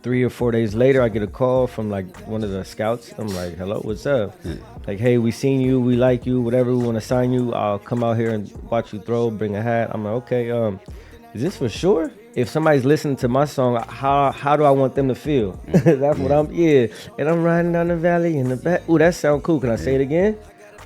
3 or 4 days later, I get a call from like one of the scouts. I'm like, hello, what's up? Like, hey, we seen you, we like you, whatever, we want to sign you. I'll come out here and watch you throw, bring a hat. I'm like, okay, is this for sure? If somebody's listening to my song, how do I want them to feel? That's what And I'm riding down the valley in the back. Ooh, that sound cool. Can I say it again?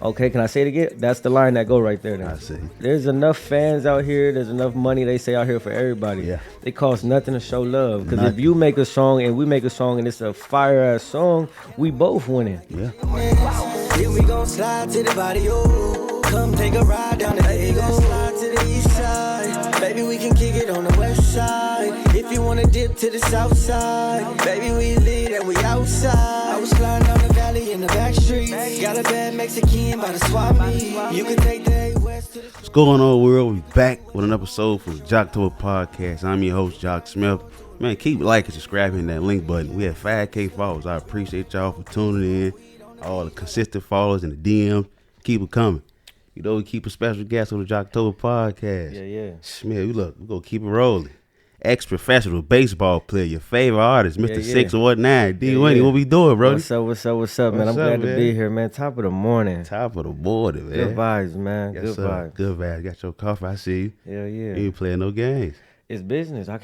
Okay, can I say it again? That's the line that go right there now. I see. There's enough fans out here. There's enough money, they say, out here for everybody. Yeah. It costs nothing to show love. Because if you make a song and we make a song and it's a fire-ass song, we both winning. Yeah. Here we gon' slide to the body, oh. Come take a ride down the Daygo. Slide to the east side. Baby, we can kick it on the west side. If you wanna dip to the south side. Baby, we lit and we outside. I was sliding down the valley in the back streets. Got a bad Mexican by the swap meet. You can take the A west to the... What's going on, world? We back with an episode from the JOCTOBER Podcast. I'm your host, Jock Smith. Man, keep liking, subscribing, that link button. We have 5K followers. I appreciate y'all for tuning in. All the consistent followers and the DMs. Keep it coming. You know, we keep a special guest on the JOCTOBER Podcast. Yeah. Smith, we're going to keep it rolling. Ex-professional baseball player, your favorite artist, Mr. 619. D. Wynn, what we doing, bro? What's up, man? I'm glad to be here, man. Top of the morning. Top of the morning, man. Good vibes, man. Yes, Good sir. vibes. Good vibes. Got your coffee, I see you. Yeah. You ain't playing no games. It's business. I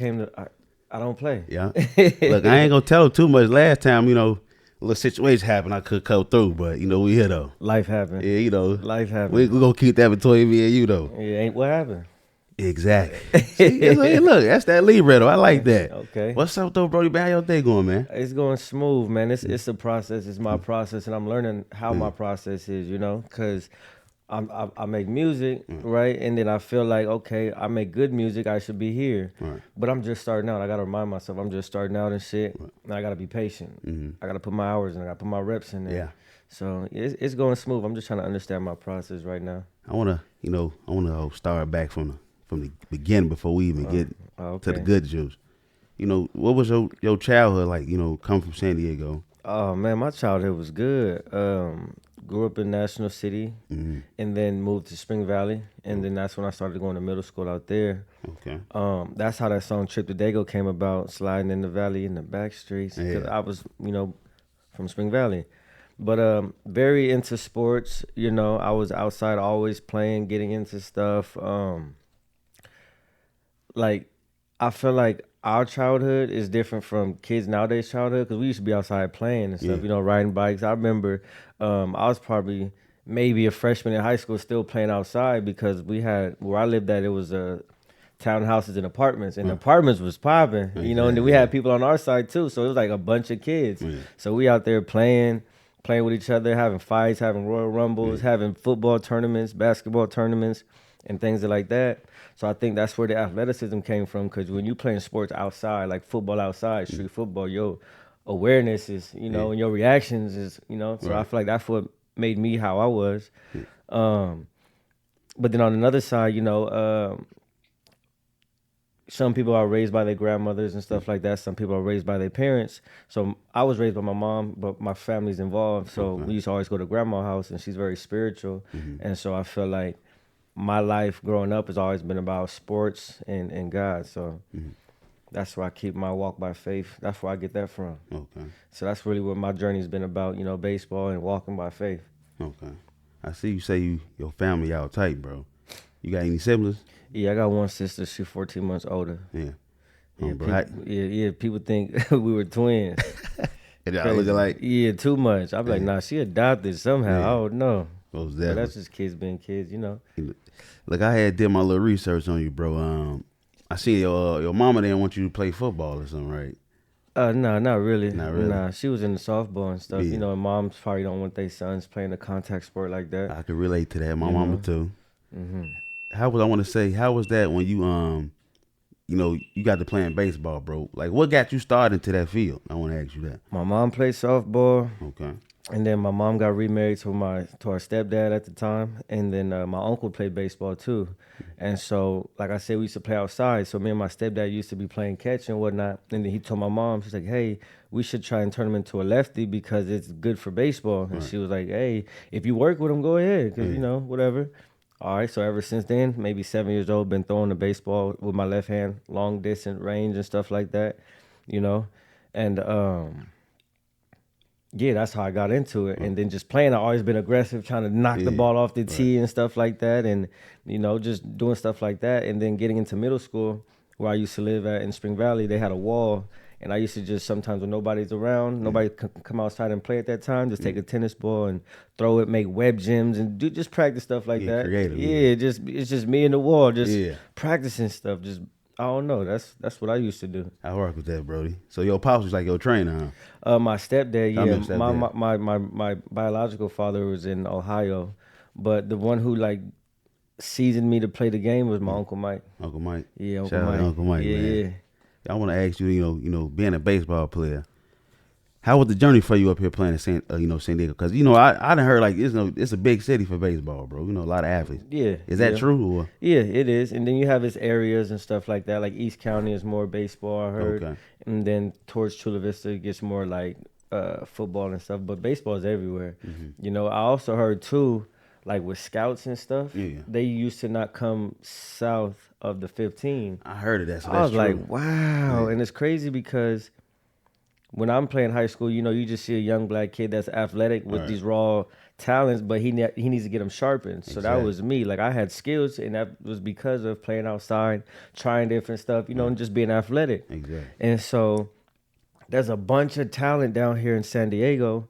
don't play. Yeah. Look, I ain't going to tell them too much. Last time, you know, a little situation happened, I could come through, but, you know, we here, though. Life happened. Yeah, you know. Life happened. We're going to keep that between me and you, though. Yeah, ain't what happened. Exactly. See, hey, look, that's that libretto. I like that. Okay. What's up, though, Brody? How your day going, man? It's going smooth, man. It's a process. It's my process, and I'm learning how my process is, you know, because I make music, right? And then I feel like, okay, I make good music. I should be here. Right. But I'm just starting out. I got to remind myself I'm just starting out and shit. Right. And I got to be patient. I got to put my hours in. I got to put my reps in there. Yeah. So it's going smooth. I'm just trying to understand my process right now. I want to start back from the beginning before we even get to the good juice. You know, what was your childhood like, you know, come from San Diego? Oh, man, my childhood was good. Grew up in National City and then moved to Spring Valley. And then that's when I started going to middle school out there. Okay. That's how that song Trip to Daygo came about, sliding in the valley in the back streets. Because I was, you know, from Spring Valley. But very into sports. You know, I was outside always playing, getting into stuff. Like, I feel like our childhood is different from kids nowadays' childhood because we used to be outside playing and stuff, you know, riding bikes. I remember I was probably maybe a freshman in high school still playing outside because we had, where I lived at, it was townhouses and apartments, and the apartments was popping, you know, and then we had people on our side too, so it was like a bunch of kids. So we out there playing with each other, having fights, having Royal Rumbles, having football tournaments, basketball tournaments, and things like that. So I think that's where the athleticism came from, because when you playing sports outside, like football outside, street football, your awareness is, you know, and your reactions is, you know, so I feel like that's what made me how I was. But then on another side, you know, some people are raised by their grandmothers and stuff like that. Some people are raised by their parents. So I was raised by my mom, but my family's involved. So we used to always go to grandma's house, and she's very spiritual. And so I feel like my life growing up has always been about sports and God. So that's where I keep my walk by faith. That's where I get that from. Okay. So that's really what my journey's been about, you know, baseball and walking by faith. Okay. I see you say your family out tight, bro. You got any siblings? Yeah, I got one sister. She's 14 months older. Yeah. People think we were twins. And I looking like, yeah, too much. I'm like, nah, she adopted somehow. I don't know. most But definitely. that's just kids being kids, you know. Look, I had did my little research on you, bro. I see your mama didn't want you to play football or something, right? No, not really. Not really? Nah, she was in the softball and stuff. Yeah. You know, and moms probably don't want their sons playing a contact sport like that. I could relate to that. My You mama know? too. Mm-hmm. How was that when you got to playing baseball, bro? Like, what got you started into that field? I want to ask you that. My mom played softball, Okay. and then my mom got remarried to our stepdad at the time, and then my uncle played baseball too. And so, like I said, we used to play outside. So me and my stepdad used to be playing catch and whatnot. And then he told my mom, she's like, "Hey, we should try and turn him into a lefty because it's good for baseball." And she was like, "Hey, if you work with him, go ahead, because you know, whatever." All right, so ever since then, maybe 7 years old, been throwing the baseball with my left hand, long distance range and stuff like that, you know. And yeah, that's how I got into it. And then just playing, I've always been aggressive, trying to knock the ball off the tee and stuff like that. And, just doing stuff like that. And then getting into middle school, where I used to live at in Spring Valley, they had a wall. And I used to just sometimes when nobody's around, nobody come outside and play at that time, just take a tennis ball and throw it, make web gyms and just practice stuff like that. Creative, it's just me and the wall, just practicing stuff. Just I don't know. That's what I used to do. I work with that, Brody. So your pops was like your trainer, huh? My stepdad, yeah. Stepdad. My biological father was in Ohio, but the one who like seasoned me to play the game was my Uncle Mike. Uncle Mike. Yeah, Shout out to Uncle Mike, yeah, man. yeah. I want to ask you, being a baseball player, how was the journey for you up here playing in San Diego? Because I done heard like it's a big city for baseball, bro. A lot of athletes. Yeah. Is that true? Or? Yeah, it is. And then you have its areas and stuff like that. Like East County is more baseball, I heard. Okay. And then towards Chula Vista, it gets more like football and stuff. But baseball is everywhere. Mm-hmm. I also heard too, like with scouts and stuff, Yeah. they used to not come south of the 15. I heard of that. So I was that's like, true. wow. Yeah. And it's crazy because when I'm playing high school, you just see a young black kid that's athletic with these raw talents, but he needs to get them sharpened. So that was me. Like I had skills, and that was because of playing outside, trying different stuff, and just being athletic. Exactly. And so there's a bunch of talent down here in San Diego,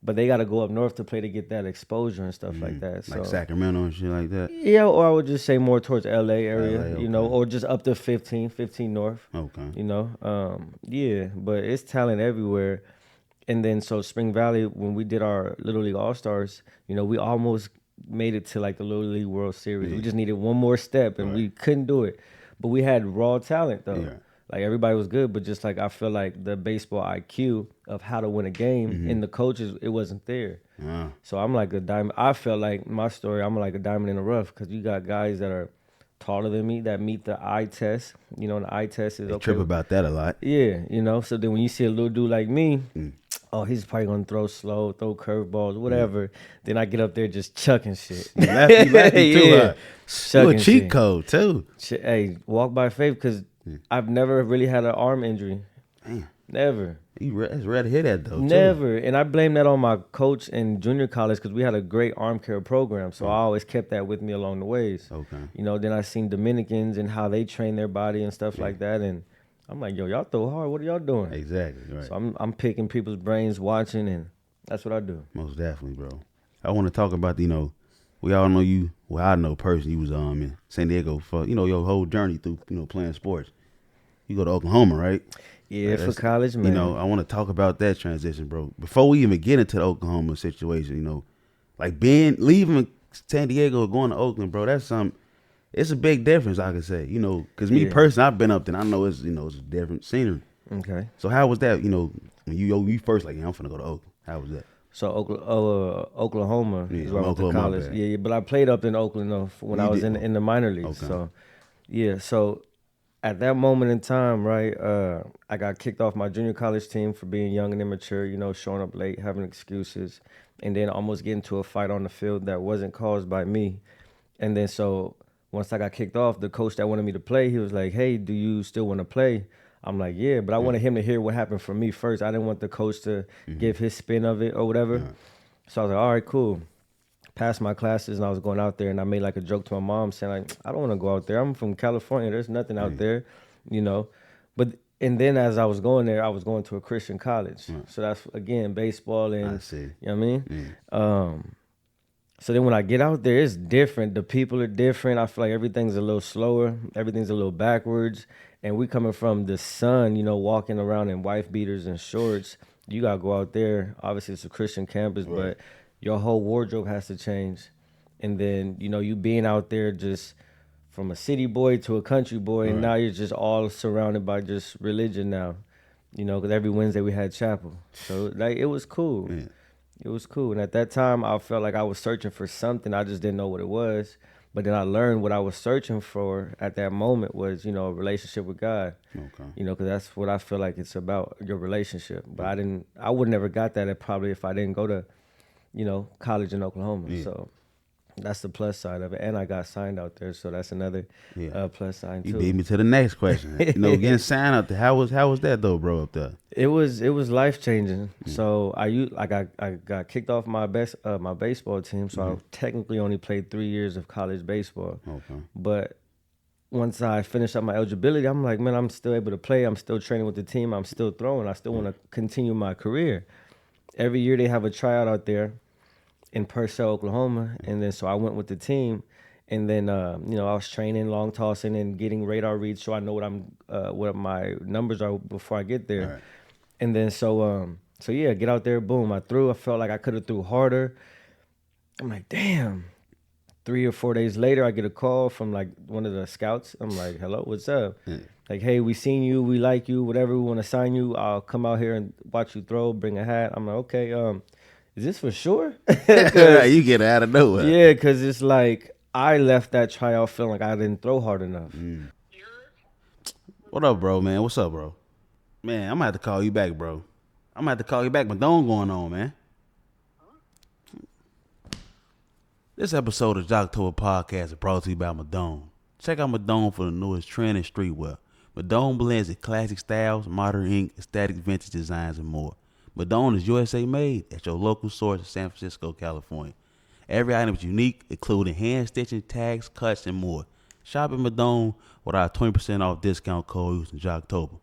but they got to go up north to play to get that exposure and stuff like that. So Like Sacramento and shit like that. yeah, or I would just say more towards LA area, LA, okay. or just up to 15 north. Okay. Yeah, but it's talent everywhere. And then so Spring Valley, when we did our Little League All-Stars, we almost made it to like the Little League World Series. We just needed one more step and we couldn't do it. But we had raw talent though. Yeah. Like everybody was good, but just like I feel like the baseball IQ of how to win a game and the coaches, it wasn't there. Yeah. So I'm like a diamond. I felt like my story, I'm like a diamond in the rough because you got guys that are taller than me that meet the eye test. And the eye test is They okay. trip about that a lot. Yeah, so then when you see a little dude like me, oh, he's probably gonna throw slow, throw curveballs, whatever. Then I get up there just chucking shit. Lefty too, Yeah. huh? You a cheat code too. Hey, walk by faith because I've never really had an arm injury. Damn. Never. It's rare to hear that though. Never. And I blame that on my coach in junior college because we had a great arm care program. So I always kept that with me along the ways. Okay. Then I seen Dominicans and how they train their body and stuff like that. And I'm like, yo, y'all throw hard. What are y'all doing? Exactly. Right. So I'm picking people's brains, watching, and that's what I do. Most definitely, bro. I want to talk about we all know you. Well, I know personally you was in San Diego for your whole journey through playing sports. You go to Oklahoma, right? Yeah, for college, man. I want to talk about that transition, bro. Before we even get into the Oklahoma situation, like leaving San Diego, going to Oakland, bro. That's it's a big difference, I could say. Because me personally, I've been up there. And I know it's it's a different scenery. Okay. So how was that? When you first like, I'm finna go to Oakland. How was that? So Oklahoma is where I went to Oklahoma, college. Yeah, but I played up in Oakland though when I was in the minor leagues. Okay. So at that moment in time, right, I got kicked off my junior college team for being young and immature, showing up late, having excuses, and then almost getting into a fight on the field that wasn't caused by me. And then so once I got kicked off, the coach that wanted me to play, he was like, hey, do you still want to play? I'm like, yeah, but I wanted him to hear what happened from me first. I didn't want the coach to give his spin of it or whatever. Yeah. So I was like, all right, cool. Passed my classes and I was going out there and I made like a joke to my mom saying like, I don't want to go out there. I'm from California. There's nothing out there, But and then as I was going there, I was going to a Christian college. So that's, again, baseball and, I see. you know what I mean? So then when I get out there, it's different. The people are different. I feel like everything's a little slower. Everything's a little backwards. And we coming from the sun, walking around in wife beaters and shorts. You got to go out there. Obviously, it's a Christian campus, but your whole wardrobe has to change. And then, you being out there just from a city boy to a country boy, and now you're just all surrounded by just religion now. Because every Wednesday we had chapel. So, like, it was cool. Yeah. It was cool. And at that time, I felt like I was searching for something. I just didn't know what it was. But then I learned what I was searching for at that moment was, a relationship with God. Okay. Because that's what I feel like it's about, your relationship. But I would never got that if I didn't go to, college in Oklahoma. Yeah. So, That's the plus side of it, and I got signed out there, so that's another plus side too. You beat me to the next question. Getting signed out there. How was that though, bro? Up there, it was life changing. So I got kicked off my baseball team, so I technically only played 3 years of college baseball. Okay. But once I finished up my eligibility, I'm like, man, I'm still able to play. I'm still training with the team. I'm still throwing. I still want to continue my career. Every year they have a tryout out there in Purcell, Oklahoma, and then so I went with the team, and then I was training long tossing and getting radar reads so I know what my numbers are before I get there, Right. and then so yeah, get out there, boom, I threw. I felt like I could have threw harder. I'm like, damn. 3 or 4 days later, I get a call from like one of the scouts. I'm like, hello, what's up? Like, hey, we seen you, we like you, whatever, we want to sign you. I'll come out here and watch you throw, bring a hat. I'm like, okay, is this for sure? You get out of nowhere. Yeah, because it's like I left that tryout feeling like I didn't throw hard enough. What up, bro, man? What's up, bro? Man, I'm going to have to call you back, bro. I'm going to have to call you back. Madone going on, man. This episode of JOCTOBER Podcast is brought to you by Madone. Check out Madone for the newest trend in streetwear. Madone blends in classic styles, modern ink, aesthetic vintage designs, and more. Madone is USA made at your local source in San Francisco, California. Every item is unique, including hand stitching, tags, cuts, and more. Shop at Madone with our 20% off discount code using JOCTOBER.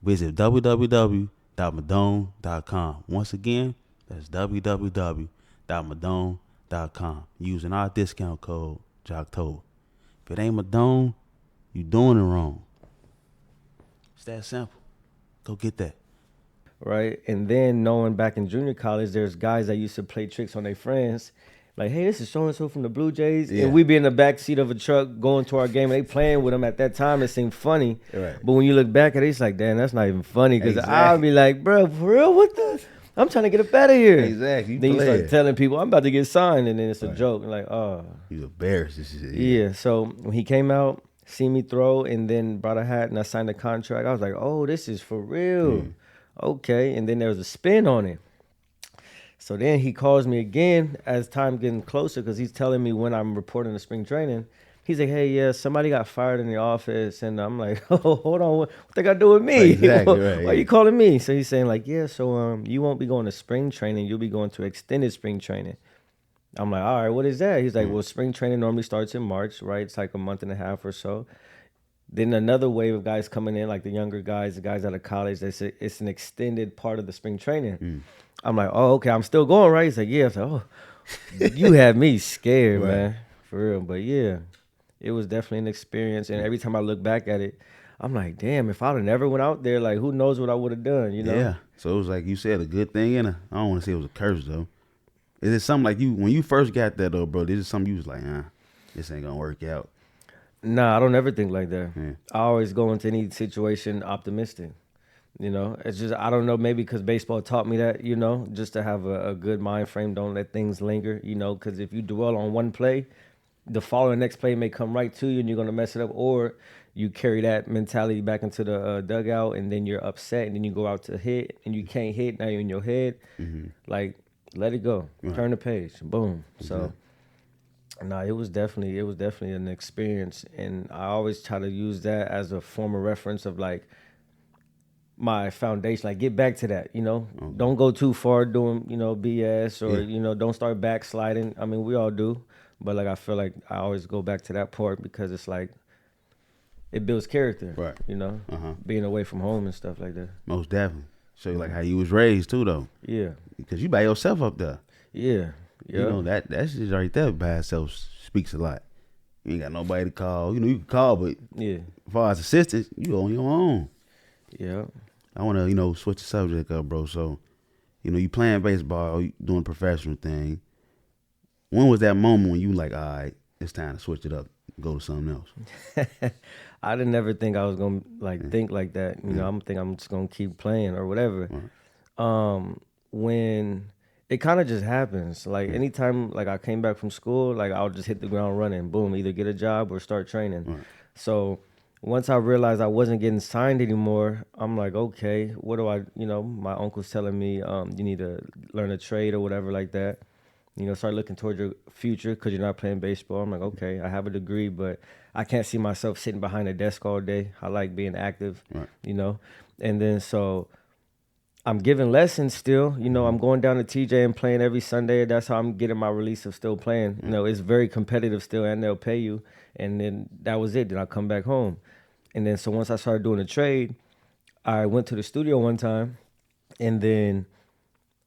Visit www.madone.com. Once again, that's www.madone.com using our discount code JOCTOBER. If it ain't Madone, you doing it wrong. It's that simple. Go get that. Right? And then knowing back in junior college, there's guys that used to play tricks on their friends. Like, hey, this is so-and-so from the Blue Jays. Yeah. And we be in the back seat of a truck going to our game. And they playing with them at that time. It seemed funny. Right. But when you look back at it, it's like, damn, that's not even funny. Because Exactly. I'll be like, bro, for real? What the? I'm trying to get up out of here. Exactly. Then you start telling people, I'm about to get signed. And then it's a joke. And like, oh. You embarrassed. This shit. Yeah. So when he came out, see me throw, and then brought a hat, and I signed a contract, I was like, oh, this is for real. Okay. And then there was a spin on it. So then he calls me again as time getting closer because he's telling me when I'm reporting to spring training. He's like, hey, yeah, somebody got fired in the office. And I'm like, oh, hold on. What they got to do with me? Exactly, right. Why are you calling me? So he's saying like, yeah, so you won't be going to spring training. You'll be going to extended spring training. I'm like, all right, what is that? He's like, well, spring training normally starts in March, right? It's like a month and a half or so. Then another wave of guys coming in, like the younger guys, the guys out of college, they say it's an extended part of the spring training. I'm like, oh, okay, I'm still going, right? He's like, yeah. I was like, oh, you had me scared, Right. man, for real. But yeah, it was definitely an experience. And every time I look back at it, I'm like, damn, if I'd have never went out there, like, who knows what I would have done, you know? Yeah. So it was like you said, a good thing and I don't want to say it was a curse, though. Is it something like when you first got that, though, bro, this is something you was like, this ain't going to work out? Nah, I don't ever think like that. Yeah. I always go into any situation optimistic. You know, it's just, I don't know, maybe because baseball taught me that, you know, just to have a good mind frame. Don't let things linger, you know, because if you dwell on one play, the following next play may come right to you and you're going to mess it up. Or you carry that mentality back into the dugout and then you're upset and then you go out to hit and you can't hit. Now you're in your head. Like, let it go. Right. Turn the page. Boom. So, no, it was definitely an experience. And I always try to use that as a form of reference of like, my foundation, like get back to that, you know. Don't go too far doing, you know, BS or, you know, don't start backsliding. I mean, we all do, but like I feel like I always go back to that part because it's like it builds character, Right. you know, being away from home and stuff like that. Most definitely. Show you like how you was raised too, though. Yeah. Because you by yourself up there. Yeah. You know, that shit right there by itself speaks a lot. You ain't got nobody to call. You know, you can call, but Yeah. as far as assistance, you on your own. Yeah. I want to, you know, switch the subject up, bro. So, you know, you playing baseball, you doing the professional thing. When was that moment when you like, all right, it's time to switch it up, go to something else? I didn't ever think I was gonna like think like that. You know, I'm just gonna keep playing or whatever. When it kind of just happens. Like anytime like I came back from school, like I'll just hit the ground running. Boom, either get a job or start training. So once I realized I wasn't getting signed anymore, I'm like, okay, what do I, you know, my uncle's telling me, you need to learn a trade or whatever like that. start looking towards your future because you're not playing baseball. I'm like, okay, I have a degree, but I can't see myself sitting behind a desk all day. I like being active, Right. And then so I'm giving lessons still. I'm going down to TJ and playing every Sunday. That's how I'm getting my release of still playing. It's very competitive still, and they'll pay you. And then that was it. Then I come back home. And then so once I started doing the trade, I went to the studio one time and then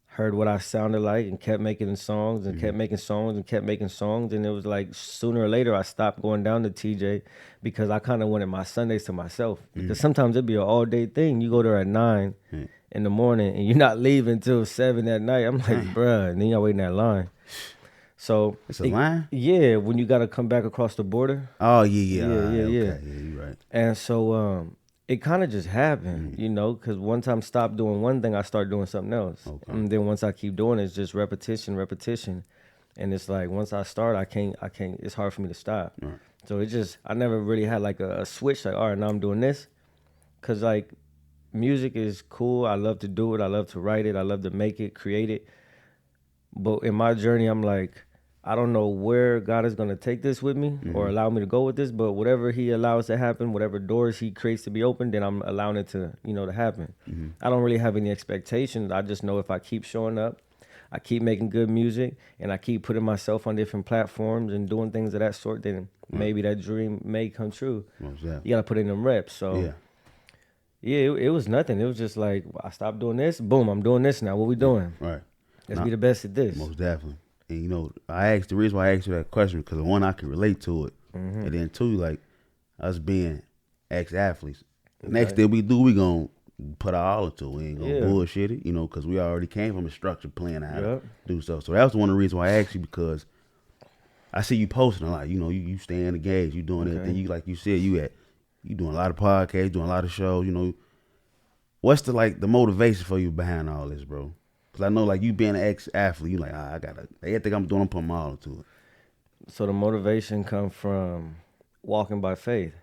heard what I sounded like and kept making songs and kept making songs and kept making songs. And it was like sooner or later I stopped going down to TJ because I kind of wanted my Sundays to myself. Because sometimes it'd be an all day thing. You go there at 9 in the morning and you're not leaving until 7 at night. I'm like, bruh, and then y'all waiting that line. So it's a line? Yeah, when you got to come back across the border. Oh, yeah. Okay. Yeah, you're right. And so it kind of just happened, because once I'm stopped doing one thing, I start doing something else. Okay. And then once I keep doing it, it's just repetition. And it's like, once I start, I can't, it's hard for me to stop. Right. So I never really had like a switch, like, all right, now I'm doing this. Cause like music is cool. I love to do it. I love to write it. I love to make it, create it. But in my journey, I'm like, I don't know where God is going to take this with me or allow me to go with this, but whatever he allows to happen, whatever doors he creates to be open, then I'm allowing it to, to happen. I don't really have any expectations. I just know if I keep showing up, I keep making good music, and I keep putting myself on different platforms and doing things of that sort, then maybe that dream may come true. You got to put in them reps. So, it was nothing. It was just like, I stopped doing this. Boom, I'm doing this now. What we doing? Right. Let's be the best at this. Most definitely. And the reason why I asked you that question because one, I can relate to it, and then two, like us being ex-athletes. The next thing we do, we gonna put our all into it. We ain't gonna bullshit it, because we already came from a structured plan how to do stuff. So that was one of the reasons why I asked you because I see you posting a lot. You stay in the games, you doing everything. You like you said, you doing a lot of podcasts, doing a lot of shows. What's the motivation for you behind all this, bro? Cause I know, like, you being an ex-athlete, you like, everything I'm doing, I'm putting my all into it. So the motivation comes from walking by faith,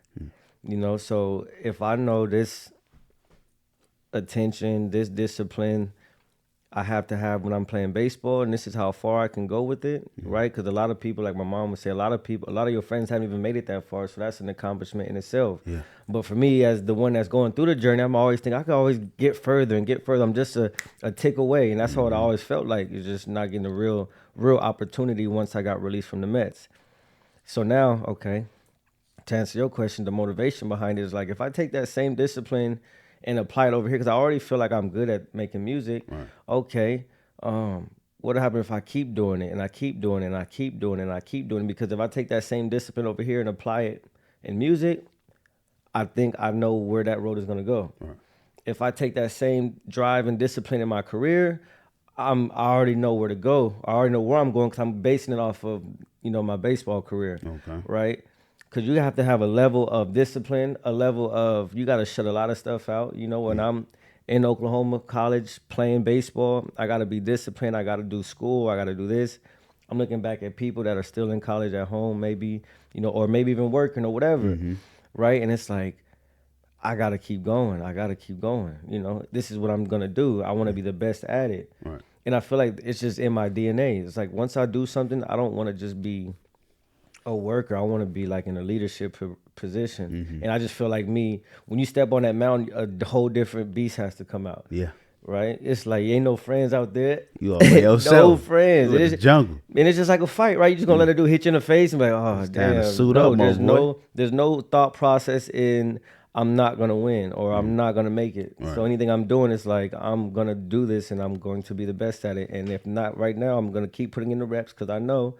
So if I know this attention, this discipline, I have to have when I'm playing baseball, and this is how far I can go with it, right? Because a lot of people, like my mom would say, a lot of your friends haven't even made it that far, so that's an accomplishment in itself. Yeah. But for me, as the one that's going through the journey, I'm always thinking I could always get further and get further. I'm just a tick away, and that's how it always felt like. It's just not getting a real opportunity once I got released from the Mets. So now, okay, to answer your question, the motivation behind it is like if I take that same discipline and apply it over here, because I already feel like I'm good at making music. Right. Okay, what happens if I keep doing it and I keep doing it and I keep doing it and I keep doing it? Because if I take that same discipline over here and apply it in music, I think I know where that road is going to go. Right. If I take that same drive and discipline in my career, I already know where to go. I already know where I'm going because I'm basing it off of my baseball career. Okay. Right. Because you have to have a level of discipline, a level of, you got to shut a lot of stuff out. When I'm in Oklahoma college playing baseball, I got to be disciplined. I got to do school. I got to do this. I'm looking back at people that are still in college at home, maybe, or maybe even working or whatever. Right. And it's like, I got to keep going. This is what I'm going to do. I want to be the best at it. Right. And I feel like it's just in my DNA. It's like once I do something, I don't want to just be a worker. I want to be like in a leadership position. And I just feel like when you step on that mountain, a whole different beast has to come out. Yeah. Right? It's like, you ain't no friends out there. You all by yourself. No friends. It's the jungle. And it's just like a fight, right? You just gonna let a dude hit you in the face and be like, oh, it's damn. Suit up, there's no thought process in I'm not gonna win or I'm not gonna make it. Right. So anything I'm doing is like, I'm gonna do this and I'm going to be the best at it. And if not right now, I'm gonna keep putting in the reps because I know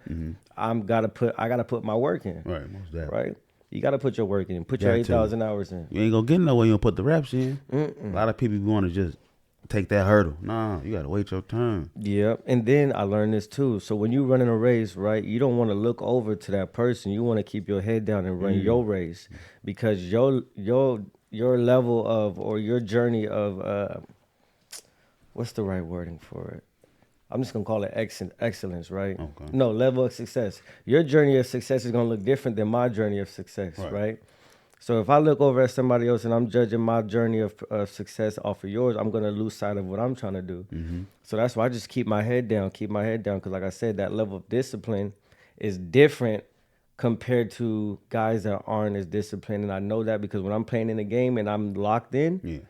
I gotta put my work in. Right, most definitely. Right? You gotta put your work in. Put your 8,000 hours in. You ain't gonna get nowhere. You don't put the reps in. A lot of people want to just take that hurdle. Nah, you gotta wait your turn. Yeah, and then I learned this too. So when you running a race, right, you don't want to look over to that person. You want to keep your head down and run your race because your level of or your journey of what's the right wording for it? I'm just gonna call it excellence, right? Okay. No, level of success. Your journey of success is gonna look different than my journey of success, right? So if I look over at somebody else and I'm judging my journey of success off of yours, I'm gonna lose sight of what I'm trying to do. So that's why I just keep my head down, because like I said, that level of discipline is different compared to guys that aren't as disciplined. And I know that because when I'm playing in the game and I'm locked in,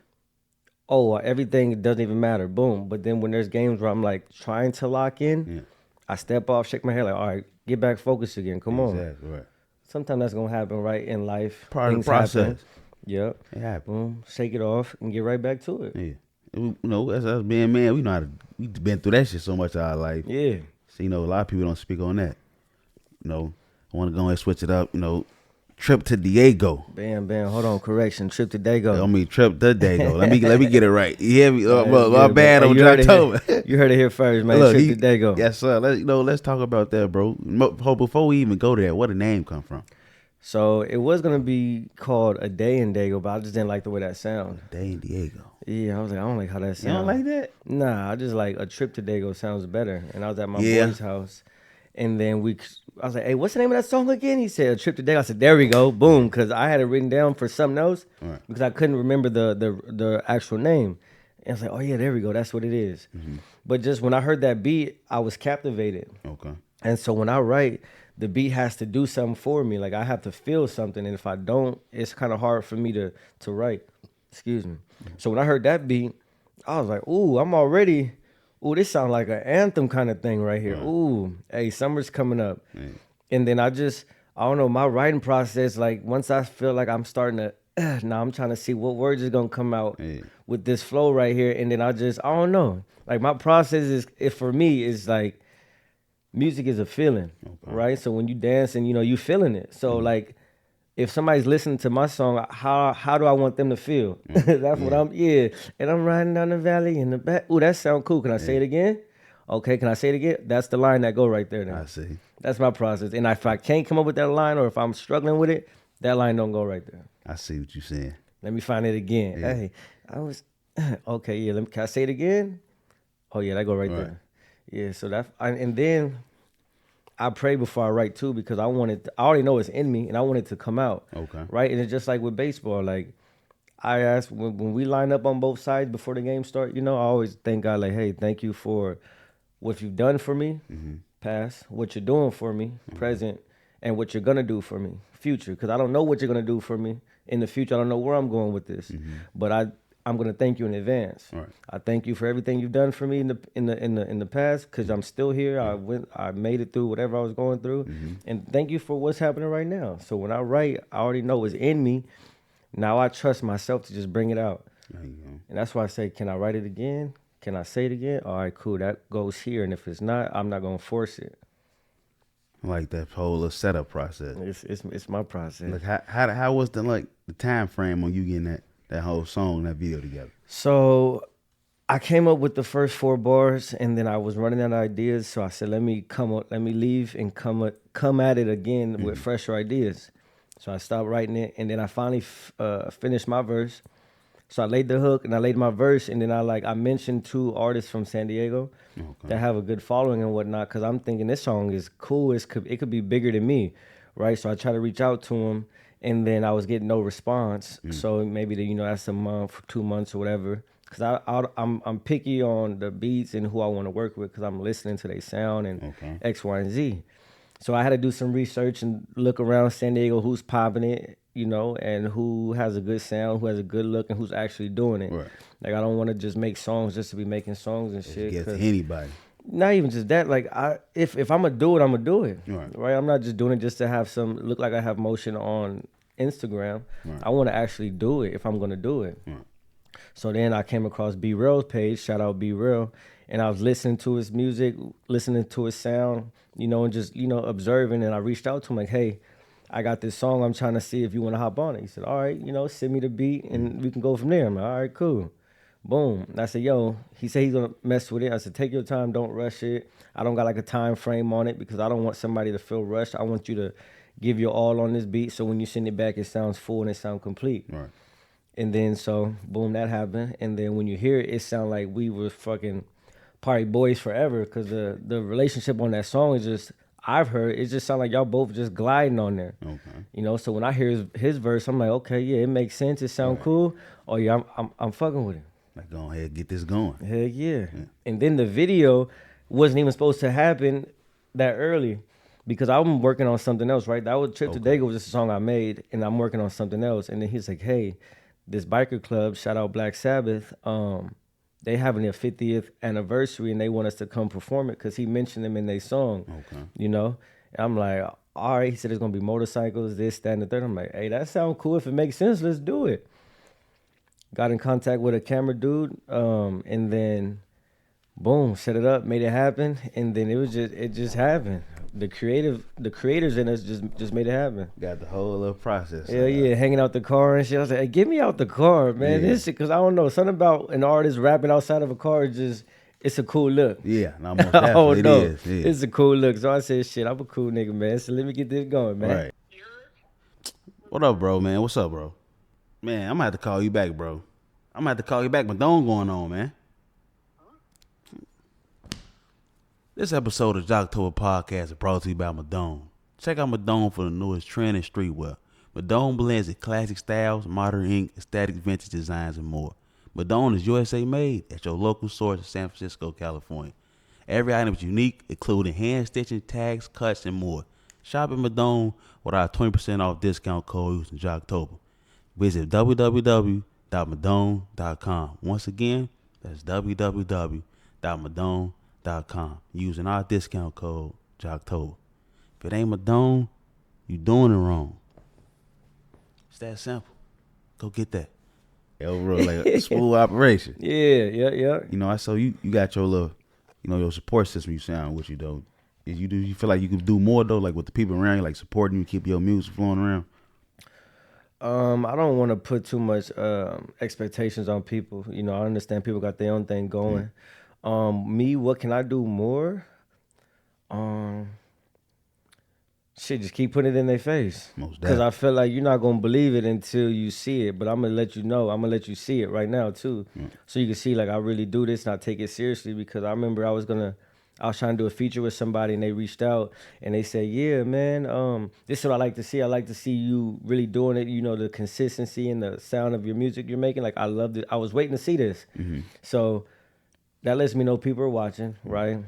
everything doesn't even matter. Boom. But then when there's games where I'm like trying to lock in, I step off, shake my head like, all right, get back focused again. Come on. Exactly, right. Sometimes that's gonna happen, right, in life. Part of the process. Yep. It happens. Boom. Shake it off and get right back to it. Yeah. You know, as us being man, we know how to. We've been through that shit so much of our life. Yeah. So, you know, a lot of people don't speak on that. You know, I want to go and switch it up. You know, trip to Daygo. Bam. Hold on. Correction. Trip to Daygo. I mean, trip to Daygo. let me get it right. You hear me? My bad on October. You heard it here first, man. Look, trip to Daygo. Yes, sir. Let's talk about that, bro. Before we even go there, where the name come from? So it was gonna be called A Day in Daygo, but I just didn't like the way that sounds. A Day in Daygo. Yeah, I was like, I don't like how that sounds. You don't like that? Nah, I just like a trip to Daygo sounds better. And I was at my boy's house, and then I was like, hey, what's the name of that song again? He said, A Trip to Daygo. I said, there we go, boom, because I had it written down for something else because I couldn't remember the actual name. And I was like, oh yeah, there we go, that's what it is. But just when I heard that beat, I was captivated. Okay. And so when I write, the beat has to do something for me. Like I have to feel something, and if I don't, it's kind of hard for me to write. Excuse me. So when I heard that beat, I was like, ooh, this sounds like an anthem kind of thing right here. Right. Ooh, hey, summer's coming up. Man. And then I don't know, my writing process, like once I feel like I'm starting to, now I'm trying to see what words is going to come out with this flow right here. And then I don't know. Like my process for me, is like, music is a feeling, right? So when you dance and, you feeling it. So like, if somebody's listening to my song, how do I want them to feel? That's what And I'm riding down the valley in the back. Ooh, that sound cool. Can I say it again? Okay, can I say it again? That's the line that go right there now. I see. That's my process. And if I can't come up with that line, or if I'm struggling with it, that line don't go right there. I see what you're saying. Let me find it again. Yeah. Hey, okay, yeah, can I say it again? Oh yeah, that go right there. Yeah, so and then I pray before I write too, because I already know it's in me and I want it to come out. Okay. Right? And it's just like with baseball. Like I ask when we line up on both sides before the game start, I always thank God, like, hey, thank you for what you've done for me, past, what you're doing for me, present, and what you're gonna do for me, future. Because I don't know what you're gonna do for me in the future. I don't know where I'm going with this. But I'm gonna thank you in advance. Right. I thank you for everything you've done for me in the past, because I'm still here. I made it through whatever I was going through, and thank you for what's happening right now. So when I write, I already know it's in me. Now I trust myself to just bring it out, and that's why I say, can I write it again? Can I say it again? All right, cool. That goes here, and if it's not, I'm not gonna force it. Like that whole setup process. It's my process. Like how was the time frame on you getting that whole song, that video together? So I came up with the first 4 bars, and then I was running out of ideas. So I said, let me leave and come at it again with fresher ideas. So I stopped writing it, and then I finally finished my verse. So I laid the hook and I laid my verse, and then I mentioned 2 artists from San Diego that have a good following and whatnot, because I'm thinking this song is cool. It could be bigger than me, right? So I tried to reach out to them. And then I was getting no response. So maybe that's a month, 2 months or whatever. Because I'm picky on the beats and who I want to work with, because I'm listening to their sound and X, Y, and Z. So I had to do some research and look around San Diego, who's popping it, and who has a good sound, who has a good look, and who's actually doing it. Right. Like I don't want to just make songs just to be making songs and shit. Get to anybody. Not even just that. Like if I'm gonna do it, I'm gonna do it. Right. I'm not just doing it just to have look like I have motion on Instagram. Right. I want to actually do it if I'm gonna do it. Right. So then I came across B Real's page. Shout out B Real, and I was listening to his music, listening to his sound, and just observing. And I reached out to him like, hey, I got this song. I'm trying to see if you want to hop on it. He said, all right, send me the beat and we can go from there. I'm like, all right, cool. Boom. And I said, yo, he said he's going to mess with it. I said, take your time. Don't rush it. I don't got like a time frame on it, because I don't want somebody to feel rushed. I want you to give your all on this beat, so when you send it back, it sounds full and it sounds complete. Right. And then so boom, that happened. And then when you hear it, it sounds like we were fucking party boys forever, because the relationship on that song is just, I've heard, it just sound like y'all both just gliding on there. Okay. You know, so when I hear his verse, I'm like, okay, yeah, it makes sense. It sound cool. Oh yeah, I'm fucking with it. Like, go ahead, get this going. Heck yeah. And then the video wasn't even supposed to happen that early because I'm working on something else, right? That was Trip to Daygo was just a song I made, and I'm working on something else. And then he's like, hey, this biker club, shout out Black Sabbath, they having their 50th anniversary and they want us to come perform it because he mentioned them in their song. Okay. You know? And I'm like, all right. He said there's gonna be motorcycles, this, that, and the third. I'm like, hey, that sounds cool. If it makes sense, let's do it. Got in contact with a camera dude, and then boom, set it up, made it happen, and then it just happened. The creators in us just made it happen. Got the whole little process. Yeah, hanging out the car and shit. I was like, hey, get me out the car, man. This shit, because I don't know, something about an artist rapping outside of a car is it's a cool look. Yeah, no, most definitely it is. Yeah. It's a cool look. So I said, shit, I'm a cool nigga, man. So let me get this going, man. Right. What up, bro, man? What's up, bro? Man, I'm gonna have to call you back, bro. I'm gonna have to call you back. Madone going on, man. This episode of JOCTOBER Podcast is brought to you by Madone. Check out Madone for the newest trend in streetwear. Madone blends in classic styles, modern ink, aesthetic vintage designs, and more. Madone is USA made at your local source in San Francisco, California. Every item is unique, including hand stitching, tags, cuts, and more. Shop at Madone with our 20% off discount code using JOCTOBER. Visit www.madone.com. Once again, that's www.madone.com using our discount code JOCTOBER. If it ain't Madone, you doing it wrong. It's that simple. Go get that. Overall, like a smooth operation. Yeah. You know, I saw you got your little, you know, your support system you sound with you though. You feel like you could do more though, like with the people around you, like supporting you, keep your music flowing around? I don't want to put too much expectations on people. You know, I understand people got their own thing going. Me, what can I do more? Shit, just keep putting it in their face. Because I feel like you're not going to believe it until you see it. But I'm going to let you know. I'm going to let you see it right now, too. So you can see, like, I really do this and I take it seriously. Because I remember I was trying to do a feature with somebody and they reached out and they said, yeah, man, this is what I like to see. I like to see you really doing it. You know, the consistency and the sound of your music you're making. Like, I loved it. I was waiting to see this. So that lets me know people are watching, right?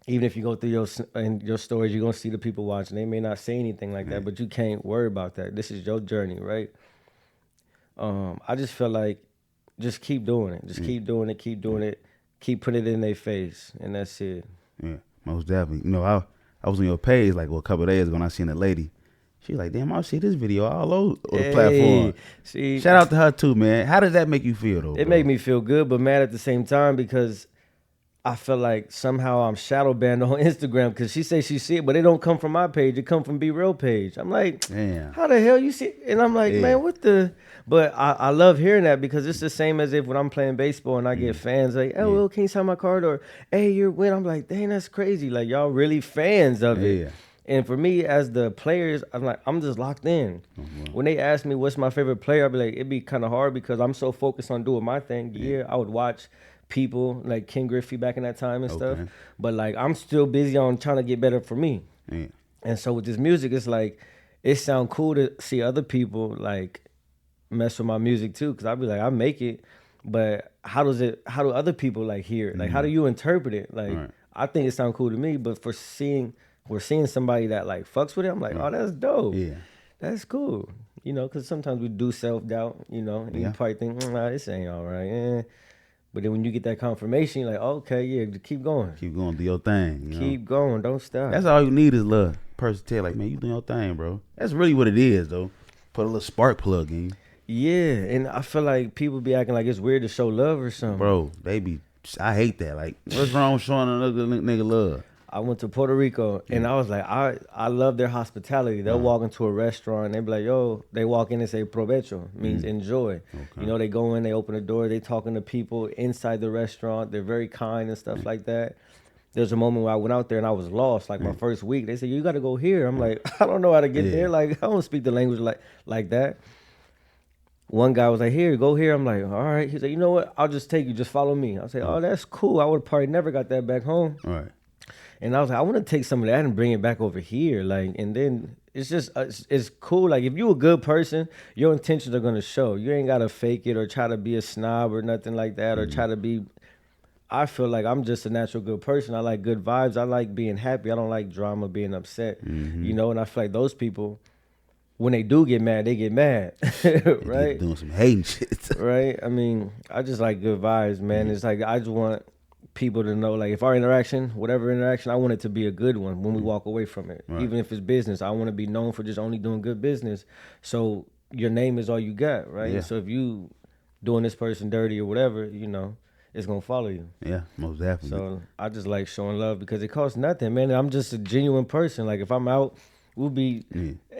Even if you go through your stories, you're going to see the people watching. They may not say anything like that, but you can't worry about that. This is your journey, right? I just feel like just keep doing it. Just keep doing it. Keep putting it in their face, and that's it. Yeah, most definitely. You know, I was on your page like a couple of days ago, and I seen a lady. She like, damn, I see this video all over the platform. See, shout out to her too, man. How does that make you feel though? It made me feel good, but mad at the same time because I feel like somehow I'm shadow banned on Instagram because she say she see it, but it don't come from my page. It come from Be Real page. I'm like, damn, how the hell you see it? And I'm like, man, what the? But I love hearing that because it's the same as if when I'm playing baseball and I get fans like, oh, well, can you sign my card? Or, hey, you're Wynn. I'm like, dang, that's crazy. Like, y'all really fans of it. Yeah. And for me, as the players, I'm like, I'm just locked in. When they ask me what's my favorite player, I'll be like, it'd be kind of hard because I'm so focused on doing my thing. Yeah, I would watch people like Ken Griffey back in that time and stuff. But like, I'm still busy on trying to get better for me. And so with this music, it's like, it sound cool to see other people like mess with my music too. Cause I'll be like, I make it, but how do other people like hear it? Like, how do you interpret it? Like, I think it sound cool to me, but we're seeing somebody that like fucks with it. I'm like, oh, that's dope. Yeah. That's cool. You know, cause sometimes we do self-doubt, you know, and you probably think, nah, this ain't all right. But then when you get that confirmation, you're like, okay, yeah, just keep going. Keep going, do your thing. Keep going, don't stop. That's all you need is love. Person tell like, man, you doing your thing, bro. That's really what it is, though. Put a little spark plug in. Yeah, and I feel like people be acting like it's weird to show love or something. Bro, I hate that. Like, what's wrong with showing another nigga love? I went to Puerto Rico, and I was like, I love their hospitality. They'll walk into a restaurant, and they be like, yo, they walk in and say provecho, means enjoy. You know, they go in, they open the door, they talking to people inside the restaurant. They're very kind and stuff like that. There's a moment where I went out there, and I was lost, like my first week. They said, you got to go here. I'm like, I don't know how to get there. Like, I don't speak the language like that. One guy was like, here, go here. I'm like, all right. He's like, you know what? I'll just take you. Just follow me. I say, oh, that's cool. I would have probably never got that back home. All right. And I was like, I want to take some of that and bring it back over here. Like, and then it's just, it's cool. Like, if you a good person, your intentions are going to show. You ain't got to fake it or try to be a snob or nothing like that or try to be. I feel like I'm just a natural good person. I like good vibes. I like being happy. I don't like drama, being upset, you know? And I feel like those people, when they do get mad, they get mad, right? Doing some hating shit. Right? I mean, I just like good vibes, man. It's like, I just want people to know, like, if our interaction, whatever interaction, I want it to be a good one when we walk away from it. Right. Even if it's business, I want to be known for just only doing good business. So your name is all you got, right? Yeah. So if you doing this person dirty or whatever, you know, it's going to follow you. Yeah, most definitely. So I just like showing love because it costs nothing, man. I'm just a genuine person. Like, if I'm out, we'll be,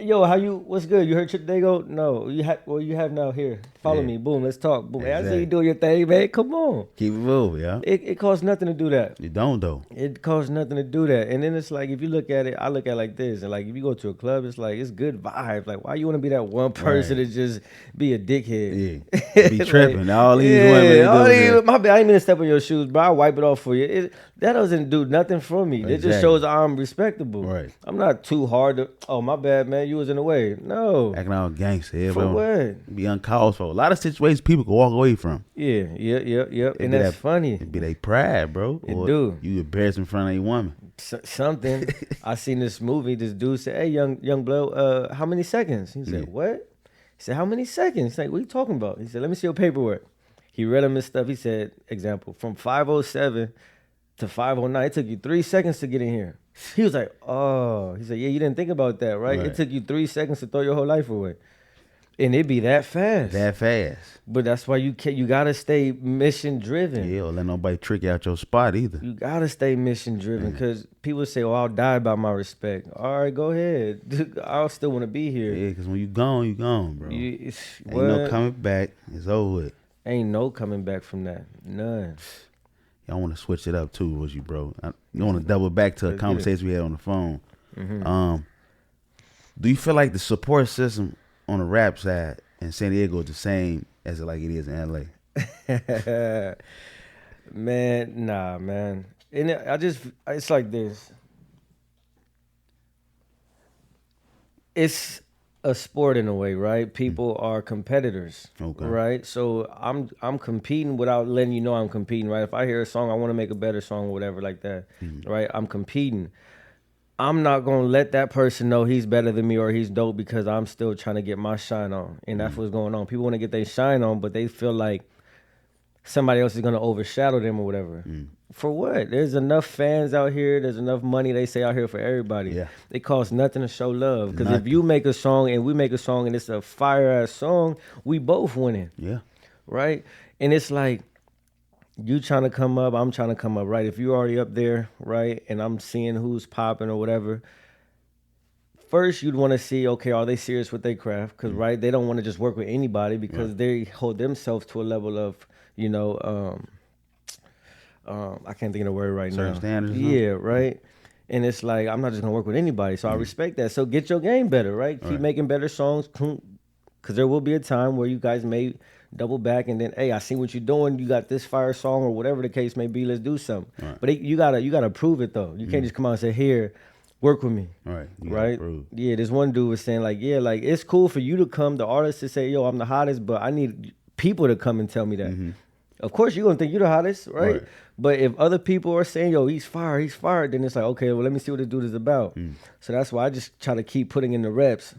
yo, what's good? You heard Daygo? No, you have now. Here, follow me. Boom, let's talk. Boom. Hey, I see you doing your thing, man. Come on. Keep it moving, yeah. It costs nothing to do that. You don't, though. It costs nothing to do that. And then it's like, if you look at it, I look at it like this. And like, if you go to a club, it's like, it's good vibes. Like, why you want to be that one person to just be a dickhead? Yeah. Be tripping. Like, all these women. My bad. I ain't mean to step on your shoes, bro. I wipe it off for you. That doesn't do nothing for me. Exactly. It just shows I'm respectable. Right. I'm not too hard to, oh, my bad, man. You was in the way. No. Acting all gangster. For what? Be uncalled for. A lot of situations people can walk away from. Yeah. And that's funny. It be they pride, bro. It do. You embarrassed in front of a woman. Something. I seen this movie. This dude said, hey, young blow, how many seconds? He said, what? He said, how many seconds? He's like, what are you talking about? He said, let me see your paperwork. He read him his stuff. He said, example, from 5:07 to 5:09, it took you 3 seconds to get in here. He was like, oh. He said, yeah, you didn't think about that, right? It took you 3 seconds to throw your whole life away. And it be that fast. That fast. But that's why you got to stay mission driven. Yeah, don't let nobody trick you out your spot either. You got to stay mission driven because people say, oh, I'll die by my respect. All right, go ahead. I'll still want to be here. Yeah, because when you gone, bro. Ain't no coming back. It's over with. Ain't no coming back from that. None. I want to switch it up too with you, bro. You want to double back to a conversation we had on the phone. Do you feel like the support system on the rap side in San Diego is the same as it is in LA? Man, nah, man. And it's like this. It's a sport in a way, right? People are competitors, right? So I'm competing without letting you know I'm competing, right? If I hear a song, I want to make a better song or whatever like that, right? I'm competing. I'm not going to let that person know he's better than me or he's dope because I'm still trying to get my shine on. And that's what's going on. People want to get their shine on, but they feel like somebody else is going to overshadow them or whatever. For what? There's enough fans out here. There's enough money, they say, out here for everybody. Yeah. It costs nothing to show love. Because if you make a song and we make a song and it's a fire-ass song, we both winning. Yeah. Right? And it's like, you trying to come up, I'm trying to come up, right? If you're already up there, right, and I'm seeing who's popping or whatever, first you'd want to see, okay, are they serious with their craft? Because, right, they don't want to just work with anybody because they hold themselves to a level of, you know, I can't think of the word right now. Standards. Yeah, right? And it's like, I'm not just going to work with anybody, so I respect that. So get your game better, right? Keep making better songs, because there will be a time where you guys may double back and then, hey, I see what you're doing. You got this fire song or whatever the case may be. Let's do something. But you gotta prove it though. You can't just come out and say, here, work with me. Right? Yeah, this one dude was saying like, yeah, like it's cool for you to come, the artist, to say, yo, I'm the hottest, but I need people to come and tell me that. Of course, you're going to think you're the hottest, right? But if other people are saying, yo, he's fired, then it's like, okay, well, let me see what this dude is about. So that's why I just try to keep putting in the reps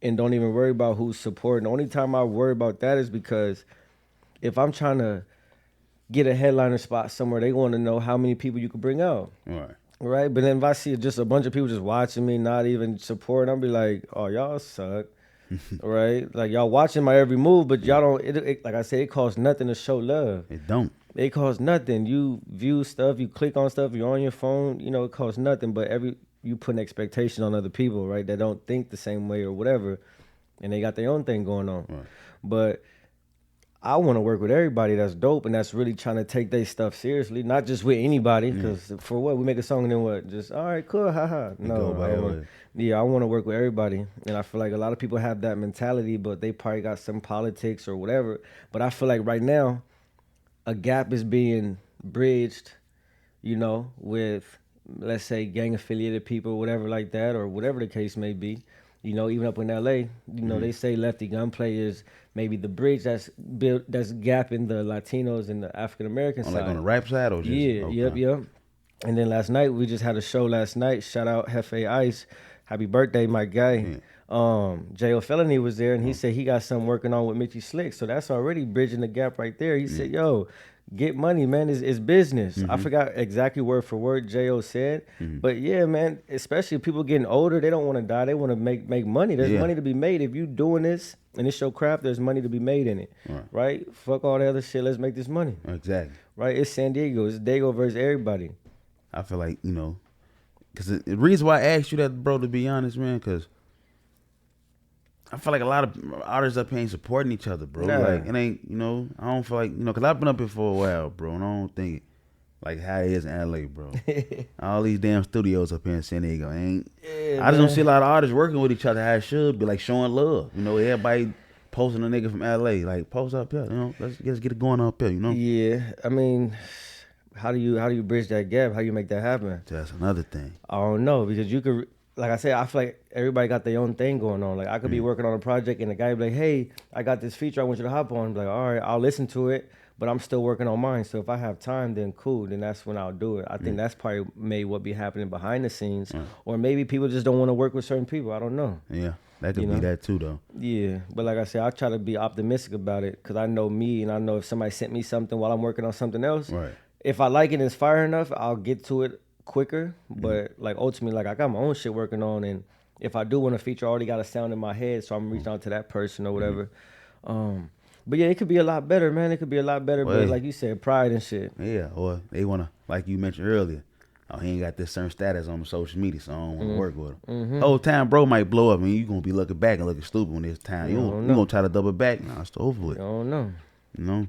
and don't even worry about who's supporting. The only time I worry about that is because if I'm trying to get a headliner spot somewhere, they want to know how many people you can bring out. Right? But then if I see just a bunch of people just watching me, not even supporting, I'll be like, oh, y'all suck. Right? Like, y'all watching my every move, but y'all don't, like I said, it costs nothing to show love. It don't. It costs nothing. You view stuff, you click on stuff, you're on your phone, you know, it costs nothing, but you put an expectation on other people, right, that don't think the same way or whatever, and they got their own thing going on. But I want to work with everybody that's dope and that's really trying to take their I not just with anybody, because for what? We make a song and then what? Just, all right, cool, haha. No, I want to work with everybody, and I feel like a lot of people have that mentality, but they probably got some politics or whatever. But I feel like right now, a gap is being bridged, you know, with let's say gang affiliated people, whatever like that, or whatever the case may be. You know, even up in LA, you know, they say lefty gunplay is maybe the bridge that's gapping the Latinos and the African American side. Like on the rap side, or just yep. And then last night we just had a show last night. Shout out Hefe Ice, happy birthday, my guy. J.O. Felony was there, and he said he got something working on with Mitchie Slick, so that's already bridging the gap right there. He said, "Yo, get money, man. It's business." I forgot exactly word for word J.O. said, but yeah, man. Especially people getting older, they don't want to die. They want to make money. There's money to be made if you doing this and it's your craft. There's money to be made in it, right? Fuck all the other shit. Let's make this money. Exactly. Right? It's San Diego. It's Daygo versus everybody. I feel like, you know, because the reason why I asked you that, bro, to be honest, man, because I feel like a lot of artists up here ain't supporting each other, bro. Like, it ain't, you know, I don't feel like, you know, because I've been up here for a while, bro, and I don't think like how it is in LA, bro. All these damn studios up here in San Diego I just don't see a lot of artists working with each other how it should be, like showing love. You know, everybody posting a nigga from LA, like post up here, you know, let's get it going up here, you know? Yeah, I mean, how do you bridge that gap? How you make that happen? That's another thing. I don't know, because you could, like I said, I feel like everybody got their own thing going on. Like I could be working on a project and the guy be like, "Hey, I got this feature I want you to hop on." I'm like, "All right, I'll listen to it, but I'm still working on mine. So if I have time, then cool, then that's when I'll do it." I think that's probably maybe what be happening behind the scenes, or maybe people just don't want to work with certain people. I don't know. Yeah, that could be that too, though. Yeah, but like I said, I try to be optimistic about it because I know me, and I know if somebody sent me something while I'm working on something else, if I like it and it's fire enough, I'll get to it quicker. But like ultimately, like I got my own shit working on, and if I do want to feature, I already got a sound in my head, so I'm reaching out to that person or whatever. But yeah, it could be a lot better, man. It could be a lot better, but like you said, pride and shit. Yeah, or they want to, like you mentioned earlier, oh, he ain't got this certain status on social media, so I don't want to work with him. Whole time, bro, might blow up, and you going to be looking back and looking stupid when it's time. You going to try to double back? Nah, it's over with. I don't know. You know?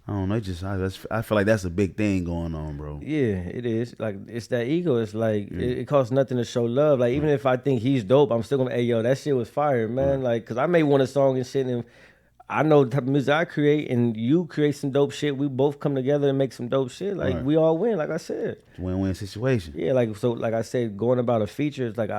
I don't know. I feel like that's a big thing going on, bro. Yeah, it is. Like, it's that ego. It's like, it costs nothing to show love. Like, even if I think he's dope, I'm still going to, hey, yo, that shit was fire, man. Like, because I may want a song and shit, and I know the type of music I create, and you create some dope shit. We both come together and make some dope shit. Like, we all win, like I said. It's a win-win situation. Yeah, like, so, like I said, going about a feature, it's like,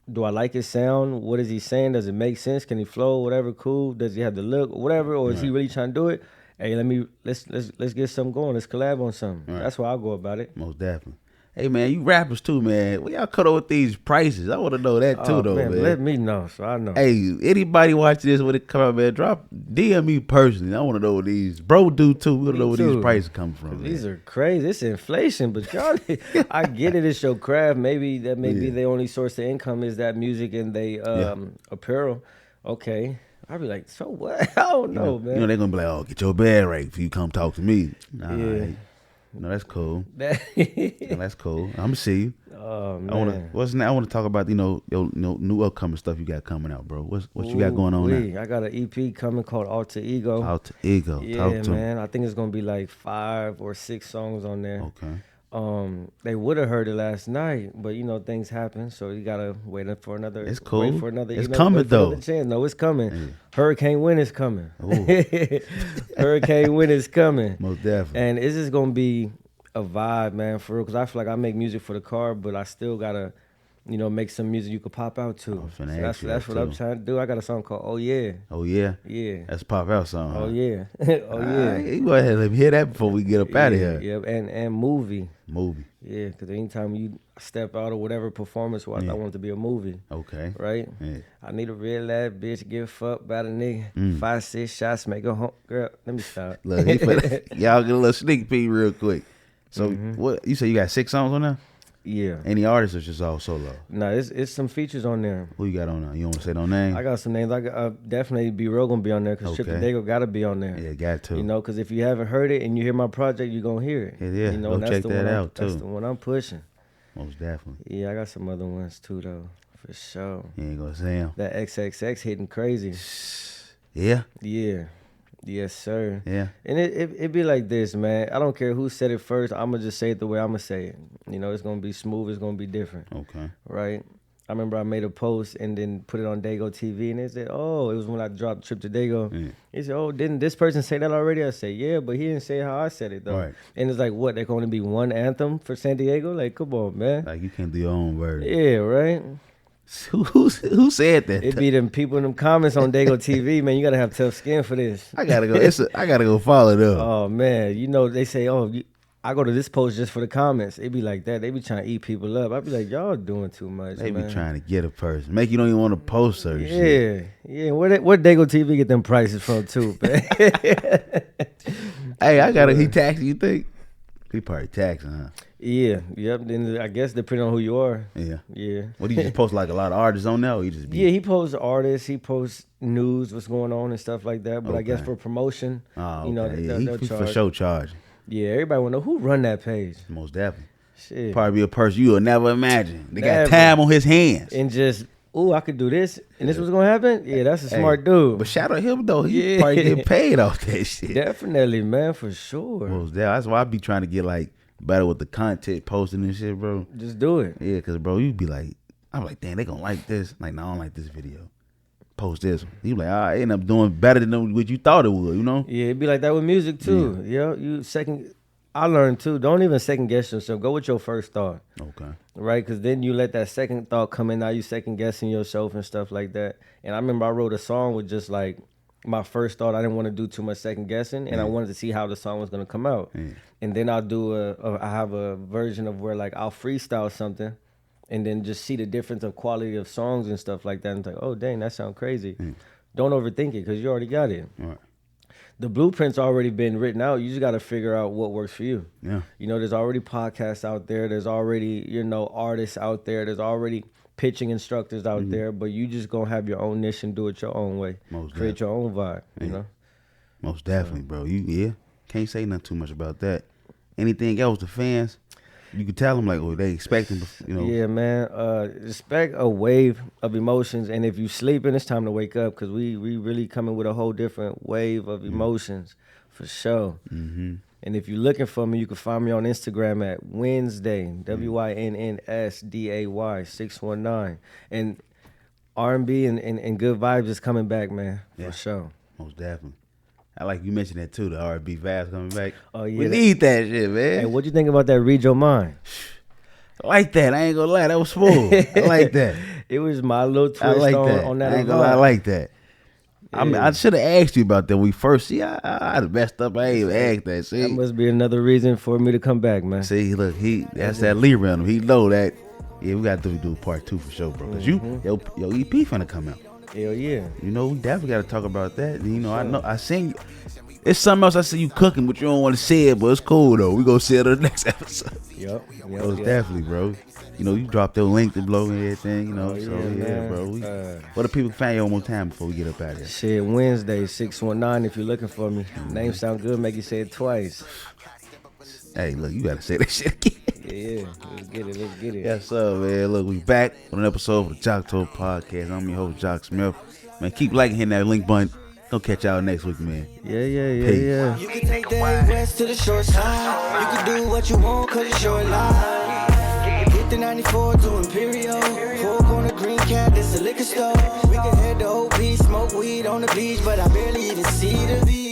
do I like his sound? What is he saying? Does it make sense? Can he flow? Whatever, cool. Does he have the look? Whatever. Or is he really trying to do it? Hey, let's get something going. Let's collab on something. That's why I'll go about it. Most definitely. Hey, man, you rappers too, man. What y'all cut with these prices? I want to know that too, though, man. Let me know, so I know. Hey, anybody watching this when it come out, man, DM me personally. I want to know what these bro do too. We want to know where these prices come from. These are crazy. It's inflation, but y'all, I get it. It's your craft. Maybe their only source of income is that music and they apparel. Okay. I'd be like, so what? I don't know, man. You know, they're going to be like, oh, get your bag right if you come talk to me. Nah, hey, no, that's cool. That's cool. I'm going to see you. Oh, man. I want to talk about, your new upcoming stuff you got coming out, bro. What you got going on now? I got an EP coming called Alter Ego. Alter Ego. Yeah, man. I think it's going to be like 5 or 6 songs on there. Okay. They would have heard it last night, but things happen, so you gotta wait for another. It's cool. Wait for another. It's coming though. No, it's coming. Hurricane Wynn is coming. Hurricane Wynn is coming. Most definitely. And it's just gonna be a vibe, man, for real. Because I feel like I make music for the car, but I still gotta, make some music you could pop out to. So that's what I'm trying to do. I got a song called "Oh Yeah." Oh yeah. Yeah. That's a pop out song. Oh yeah. Oh yeah. You go ahead and let me hear that before we get up out of here. Yeah, and movie. Movie. Yeah, because anytime you step out or whatever performance-wise, I want it to be a movie. Okay. Right? Yeah. I need a real ass bitch, get fucked by the nigga. 5, 6 shots, make her home. Girl, let me stop. Look, y'all get a little sneak peek real quick. So, what you say you got 6 songs on there? Yeah. Any artists or just all solo? No, it's some features on there. Who you got on there? You don't want to say no name? I got some names. I got, definitely B-Roll gonna be on there because Trip the Daygo gotta be on there. Yeah, got to. Because if you haven't heard it and you hear my project, you're gonna hear it. Yeah. Go check that out too. That's the one I'm pushing. Most definitely. Yeah, I got some other ones too though, for sure. You ain't gonna say them. That XXX hitting crazy. Yeah. Yeah. Yes, sir. Yeah. And it be like this, man. I don't care who said it first. I'm going to just say it the way I'm going to say it. It's going to be smooth. It's going to be different. Okay. Right? I remember I made a post and then put it on Daygo TV, and they said, "Oh, it was when I dropped Trip to Daygo." Yeah. He said, "Oh, didn't this person say that already?" I said, "Yeah, but he didn't say how I said it though." Right. And it's like, what? There can only be one anthem for San Diego? Like, come on, man. Like you can't do your own version. Yeah, right. Who said that? It be them people in them comments on Daygo TV, man. You gotta have tough skin for this. I gotta go. I gotta go follow them. Oh man, you know they say, I go to this post just for the comments. It be like that. They be trying to eat people up. I be like, y'all doing too much. They man. be trying to get a person, make you don't even want to post certain Yeah, shit. yeah. Where Daygo TV get them prices from too, man? Hey, I gotta. He taxing, you think? He probably taxing, huh? Yeah, yep. Then I guess depending on who you are. Yeah. Yeah. What do you just post like a lot of artists on there? Or you just be, Yeah, he posts artists, he posts news, what's going on and stuff like that. But I guess Okay. for promotion, Oh, you know, okay. Yeah, they'll he for charge. sure charging. Yeah, everybody wanna know who run that page. Most definitely. Shit. Probably be a person you would never imagine. They Never. got time on his hands. And just, I could do this, and this was gonna happen. Yeah, that's a smart dude. But shout out him though. He Yeah. probably get paid off that shit. Definitely, man, for sure. Most definitely. That's why I be trying to get like better with the content posting and shit, bro. Just do it. Yeah, cause bro, you be like, I'm like, damn, they gonna like this. Like, no, I don't like this video. Post this one. You like, I end up doing better than what you thought it would, you know? Yeah, it'd be like that with music too. Yeah, I learned too. Don't even second guess yourself. Go with your first thought, Okay. right? Because then you let that second thought come in. Now you second guessing yourself and stuff like that. And I remember I wrote a song with just like my first thought. I didn't want to do too much second guessing, and I wanted to see how the song was gonna come out. And then I'll do I have a version of where like I'll freestyle something, and then just see the difference of quality of songs and stuff like that. And it's like, oh dang, that sounds crazy. Don't overthink it because you already got it. All right. The blueprint's already been written out. You just got to figure out what works for you. Yeah. You know, there's already podcasts out there. There's already, artists out there. There's already pitching instructors out there. But you just going to have your own niche and do it your own way. Most Create your own vibe, you know? Most definitely, bro. Can't say nothing too much about that. Anything else, the fans, you can tell them like, oh, they expecting, you know. Yeah, man. Expect a wave of emotions. And if you sleeping, it's time to wake up because we really coming with a whole different wave of emotions for sure. Mm-hmm. And if you're looking for me, you can find me on Instagram at Wednesday, WYNNSDAY 619. And R&B and good vibes is coming back, man, for sure. Most definitely. I like you mentioned that too, the R&B vibes coming back. Oh, yeah. We need that shit, man. Hey, what you think about that Read Your Mind? I like that. I ain't gonna lie. That was smooth. I like that. It was my little twist I like that. on that. I ain't gonna lie. I like that. Yeah. I should have asked you about that when we first see. I messed up. I ain't even asked that. See, That must be another reason for me to come back, man. see, look, that's that Lee rhythm. He know that. Yeah, we got to do part 2 for sure, bro. Cause your EP finna come out. Hell yeah. You know, we definitely got to talk about that. You know, I seen. It's something else I see you cooking, but you don't want to say it, but it's cool though. We gonna see it on the next episode. Yep. Most definitely, bro. You know, you dropped your link to blow and everything, you know. Oh, so yeah, yeah, man. bro. What the people find you one more time before we get up out of here? Shit, Wednesday, 619 if you're looking for me. Name sound good, make you say it twice. Hey, look, you gotta say that shit again. Yeah. Let's get it. Yes, sir, man. Look, we back on an episode of the JOCTOBER Podcast. I'm your host, Jock Smith. Man, keep liking, hitting that link button. Gonna catch y'all next week, man. Yeah. You can take the west to the short side. You can do what you want cause it's your life. Hit the 94 to Imperial. 4-corner green cat, that's a liquor store. We can head to OP, smoke weed on the beach, but I barely even see the beach.